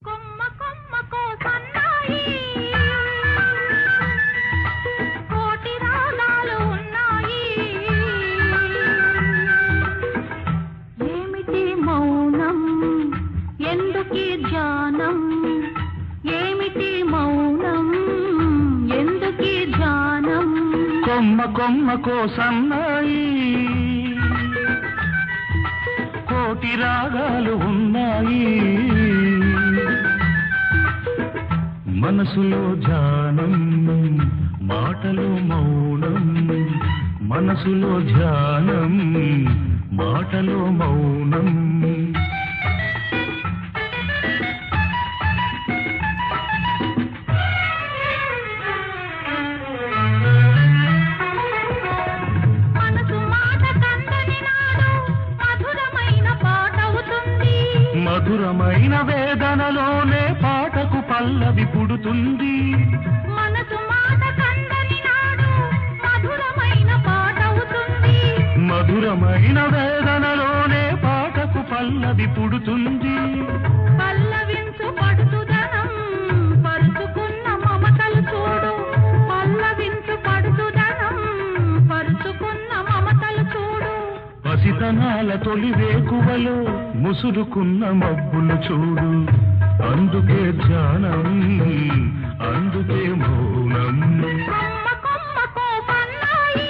కొమ్మ కొమ్మకో సన్నాయి కోటి రాగాలు ఉన్నాయి ఏమిటి మౌనం ఎందుకీ ధ్యానం ఏమిటి మౌనం ఎందుకీ ధ్యానం కొమ్మ కొమ్మకో సన్నాయి కోటి రాగాలు ఉన్నాయి మనసులో ధ్యానం మాటలో మౌనం మనసులో ధ్యానం మాటలో మౌనం మధురమైన వేదనలోనే పాటకు పల్లవి పుడుతుంది మనసు మాట కందని నాడు మధురమైన పాట అవుతుంది మధురమైన వేదనలోనే పాటకు పల్లవి పుడుతుంది పల్లవించు పడుతుదనం పరుచుకున్న మమతలు చూడు పల్లవించు పడుతుదనం పరుచుకున్న మమతలు చూడు పసితనాల తొలి వేకువలో ముసురుకున్న మబ్బులు చూడు అందుకే ధ్యానం అందుకే మౌనం కొమ్మ కొమ్మకో సన్నాయి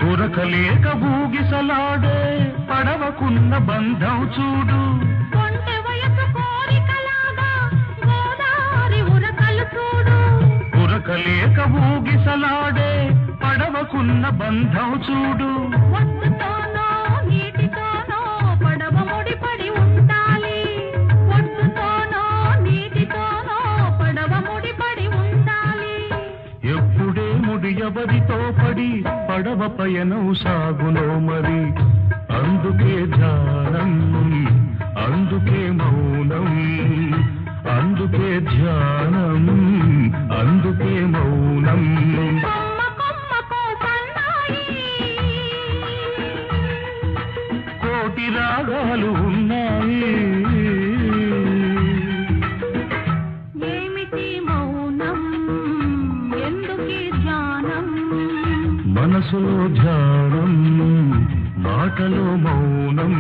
ఉరకలేక భూగిసలాడే పడవకున్న బంధం చూడు కొంటె వయసు కోరికలాగా గోదారి ఉరకలు చూడు ఉరకలేక భూగిసలాడే పడవకున్న బంధం చూడు ఒడ్డుతోనో నీటితోనో పడవ ముడిపడి ఉండాలి ఒడ్డుతోనో నీటితోనో పడవ ముడిపడి ఉండాలి ఎప్పుడే ముడి ఎవరితో పడి పడవ పయనం సాగునో మరి అందుకే ధ్యానం అందుకే మౌనం అందుకే ధ్యానం అందుకే మౌనం కొమ్మ కొమ్మకో సన్నాయి కోటి రాగాలు ఉన్నాయి ఏమిటి మౌనం ఎందుకీ ధ్యానం మనసులో ధ్యానం మాటలో మౌనం